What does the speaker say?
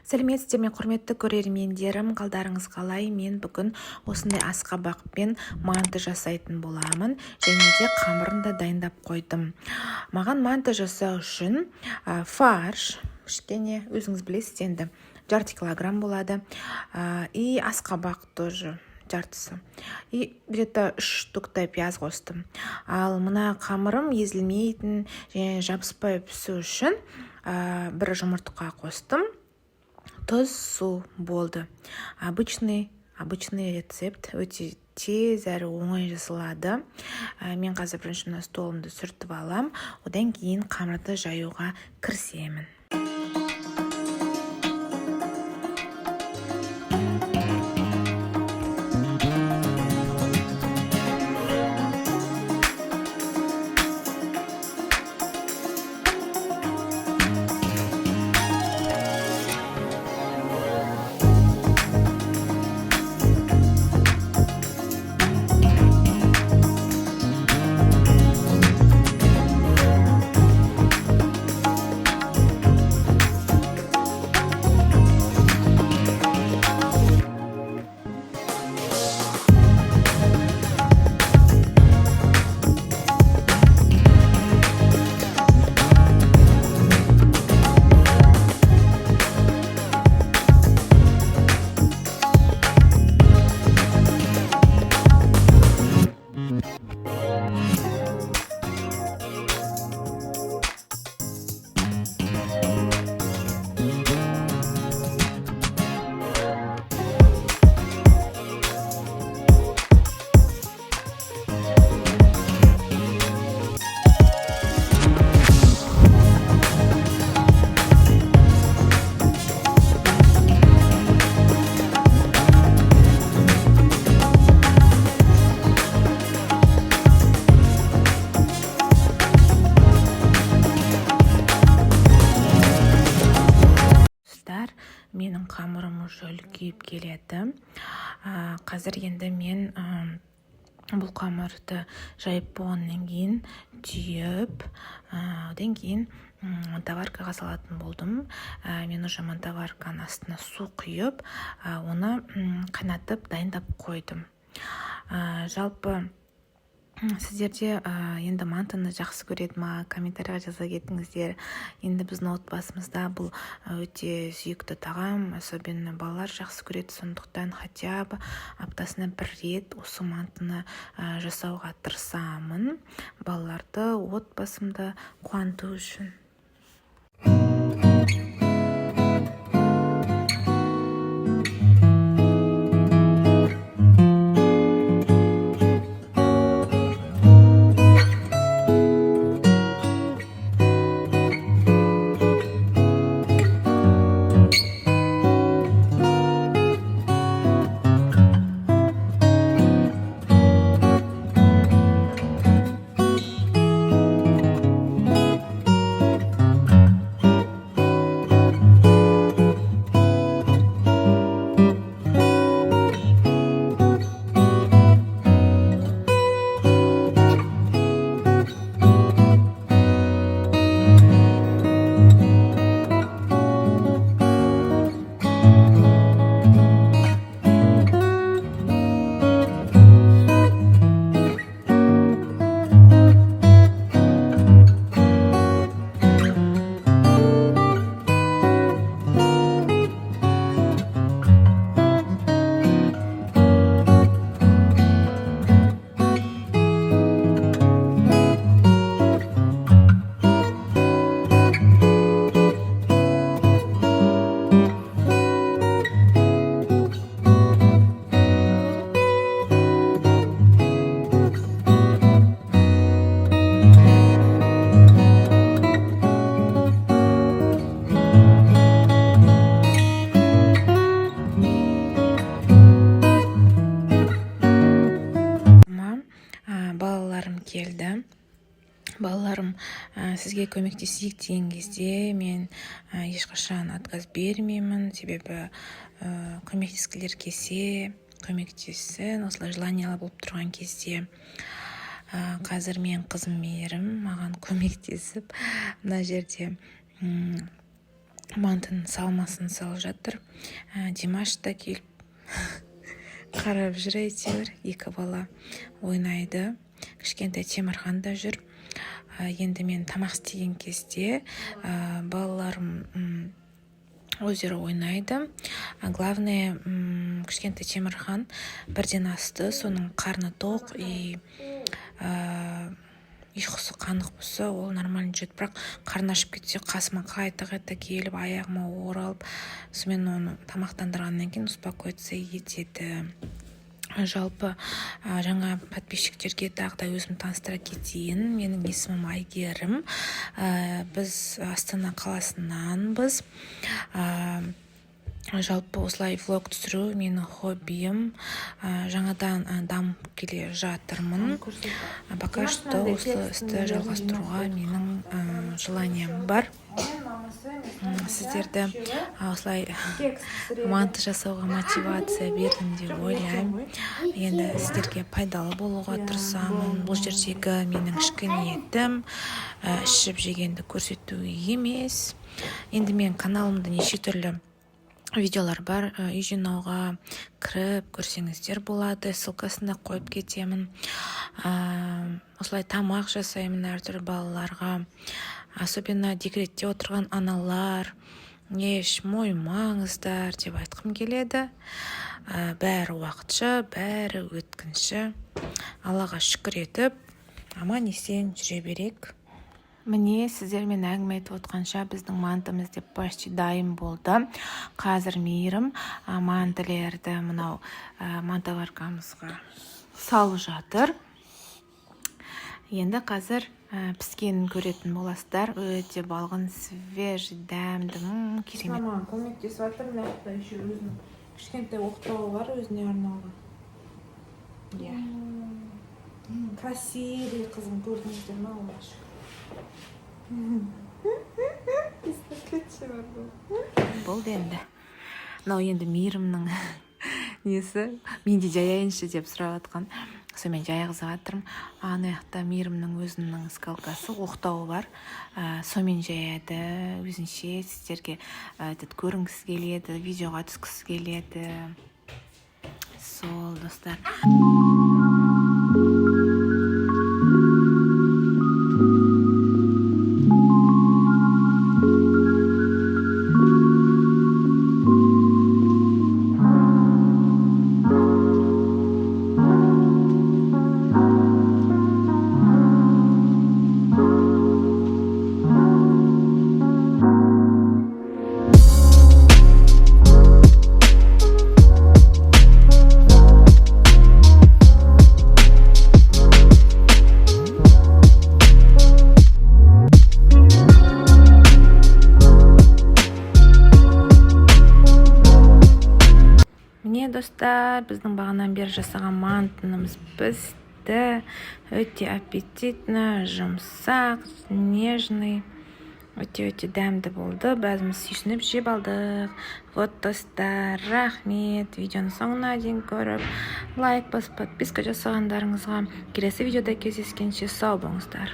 Сәлеметсіздер ме, құрметті көрермендерім, қалдарыңыз қалай? Мен бүгін осындай асқабақпен манты жасайтын боламын, және де қамырын да дайындап қойдым. Маған манты жасау үшін фарш, кішкене өзіңіз білесіз енді, жарты килограмм болады, и асқабақ тоже жартысы. И где-то 3 штуктай пияз қостым. Ал мына қамырым езілмейтін және жабыспай пісу үшін бір жұмыртқа қостым. Тұз, су болды. Обычный рецепт, өте тез әрі оңай жасалады. Мен қазір бірінші мына столымды сүртіп алам, одан кейін қамырды жаюға кірісемін. Менің қамырым уже үлкейіп келеді. Қазір енді мен бұл қамырды жайып болғаннан кейін түйіп, одан кейін мантоваркаға салатын болдым. Мен уже мантоварканың астына су құйып, оны қайнатып дайындап қойдым. Жалпы сіздерде енді мантыны жақсы көреді ма, комментарийға жаза кетіңіздер. Енді біздің отбасымызда бұл өте сүйікті тағам, особенно балалар жақсы көреді, сондықтан хотя бы аптасына 1 рет осы мантыны жасауға тырысамын, балаларды, отбасымды қуанту үшін. Келді. Балаларым сізге көмектесейік деген кезде мен ешқашан отказ бермеймін, себебі көмектескілер келсе көмектессін, осылай желаниялы болып тұрған кезде. Қазір мен қызым Мейірім маған көмектесіп мына жерде мантының салмасын салып жатыр. Димаш та келіп қарап жүр. Әйтеуір екі бала ойнайды. Кішкентай Темірхан да жүр. Енді мен тамақ істеген кезде балаларым өздері ойнайды. Главное, кішкентай Темірхан бірден асты, соның қарны тоқ, ұйқысы қанық болса, ол нормально жүреді. Бірақ қарны ашып кетсе, қасыма қайта келіп, аяғыма оралып, сонымен оны тамақтандырғаннан кейін успокоиться етеді. Жалпы жаңа подписчиктерге тағы да өзім таныстыра кетейін. Менің есімім Айгерім. Біз Астана қаласынанбыз. Жалпы осылай влог түсіру менің хоббиім. Жаңадан дамып келе жатырмын. Пока что осы істі жалғастыруға менің желанием бар. Сіздерді осылай манты жасауға мотивация бердім деп ойлаймын. Енді сіздерге пайдалы болуға тырысамын. Бұл жердегі менің ішкі ниетім ішіп жегенді көрсету емес. Енді мен каналымда неше түрлі видеолар бар. Үй жинауға кіріп көрсеңіздер болады. Ссылкасында қойып кетемін. Осылай тамақ жасаймын әртүрлі балаларға. Особенно декретте отырған аналар, еш мойымаңыздар деп айтқым келеді. Бәрі уақытша, бәрі өткінші. Аллаға шүкір етіп, аман есен жүре берек. Міне, сіздермен әңгіме айтып отқанша біздің мантымыз деп почти дайын болды. Қазір мейірім мантылерді мынау мантоваркамызға салып жатыр. Енді қазір піскенін көретін боласыздар. Өте балғын, свеж, дәмді, керемет. Мама көмектесіп жатыр. Мына еще өзінің кішкентай оқтауы бар, өзіне арналған. Красивый қызым, көрдіңіздер ме? Аллаға шүкір. Бұл енді. Мынау енді мейірімнің несі? Мен де жаяйыншы деп сұрап жатқан. Сонымен жайғызып жатырмын. Ана жақта мейірімнің өзінің скалкасы, оқтауы бар. Сонымен жаяды, өзінше сіздерге көрінгісі келеді, видеоға түскісі келеді. Сол, достар. Достар, біздің бағанан бері жасаған мантынымыз пісті. Өте аппетитно, жұмсақ, нежный. Өте дәмді болды. Бәзіміз сүйсініп жеп алдық. Вот, достар, рахмет. Видеоны соңына дейін көріп, лайк басып, подписка жасағандарыңызға. Келесі видеода кездескенше сау болыңыздар.